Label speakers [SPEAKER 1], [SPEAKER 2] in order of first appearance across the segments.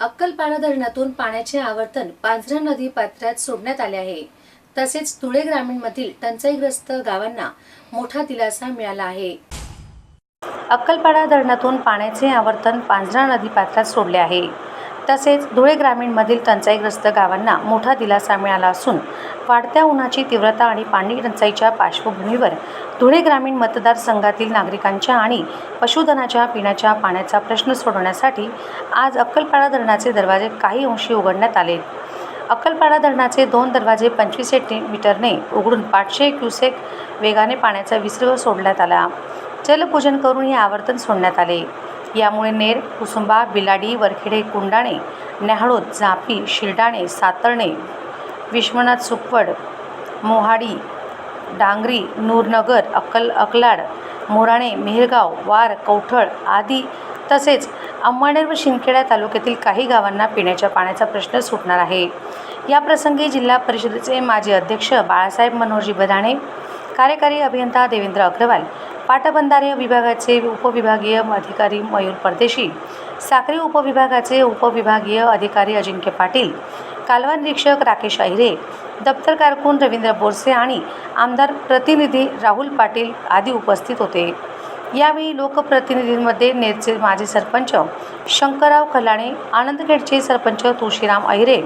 [SPEAKER 1] अक्कलपाडा धरणातून पाण्याचे आवर्तन पांझरा नदी पात्रात सोडण्यात आले आहे. तसेच धुळे ग्रामीणमधील टंचाईग्रस्त गावांना मोठा दिलासा मिळाला आहे. अक्कलपाडा धरणातून पाण्याचे आवर्तन पांझरा नदी पात्रात सोडले आहे. तसेच धुळे ग्रामीणमधील टंचाईग्रस्त गावांना मोठा दिलासा मिळाला असून वाढत्या उन्हाची तीव्रता आणि पाणी टंचाईच्या पार्श्वभूमीवर धुळे ग्रामीण मतदारसंघातील नागरिकांच्या आणि पशुधनाच्या पिण्याच्या पाण्याचा प्रश्न सोडवण्यासाठी आज अक्कलपाडा धरणाचे दरवाजे काही अंशी उघडण्यात आले. अक्कलपाडा धरणाचे 2 दरवाजे 25 सेंटीमीटरने उघडून 500 क्युसेक वेगाने पाण्याचा विसर्ग सोडण्यात आला. जलपूजन करून हे आवर्तन सोडण्यात आले. यामुळे नेर, कुसुंबा, बिलाडी, वरखेडे, कुंडाणे, न्याहाळोद, जापी, शिरडाणे, सातर्णे, विश्वनाथ, सुकवड, मोहाडी, डांगरी, नूरनगर, अकलाड, मोराणे, मेहरगाव, वार, कौठळ आदी तसेच अंमळनेर व शिंदखेडा तालुक्यातील काही गावांना पिण्याच्या पाण्याचा प्रश्न सुटणार आहे. या प्रसंगी जिल्हा परिषदेचे माजी अध्यक्ष बाळासाहेब मनोहरजी बधाणे, कार्यकारी अभियंता देवेंद्र अग्रवाल, पाटबंधारे विभागाचे उपविभागीय अधिकारी मयूर परदेशी, साक्री उपविभागाचे उपविभागीय अधिकारी अजिंक्य पाटील, कालवा निरीक्षक राकेश अहिरे, दप्तर कारकून रवींद्र बोरसे आणि आमदार प्रतिनिधी राहुल पाटील आदी उपस्थित होते. यावेळी लोकप्रतिनिधींमध्ये नेरचे माजी सरपंच शंकरराव खलाणे, आनंदखेडचे सरपंच तुळशीराम अहिरे,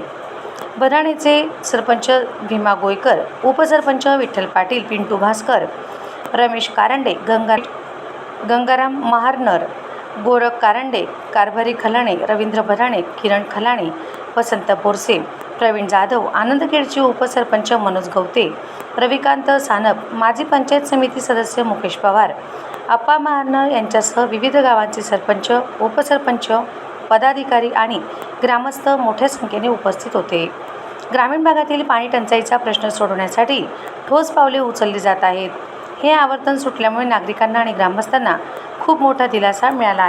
[SPEAKER 1] बधाणेचे सरपंच भीमा गोयकर, उपसरपंच विठ्ठल पाटील, पिंटू भास्कर, रमेश कारंडे, गंगाराम महारनर, गोरख कारंडे, कारभारी खलाणे, रवींद्र बधाणे, किरण खलाणे, वसंत बोरसे, प्रवीण जाधव, आनंदखेडचे उपसरपंच मनोज गवते, रविकांत सानप, माजी पंचायत समिती सदस्य मुकेश पवार, अप्पा महारनर यांच्यासह विविध गावांचे सरपंच, उपसरपंच, पदाधिकारी आणि ग्रामस्थ मोठ्या संख्येने उपस्थित होते. ग्रामीण भागातील पाणी टंचाईचा प्रश्न सोडवण्यासाठी ठोस पावले उचलली जात आहेत. हे आवर्तन सुटल्यामुळे नागरिकांना आणि ग्रामस्थांना खूप मोठा दिलासा मिळाला आहे.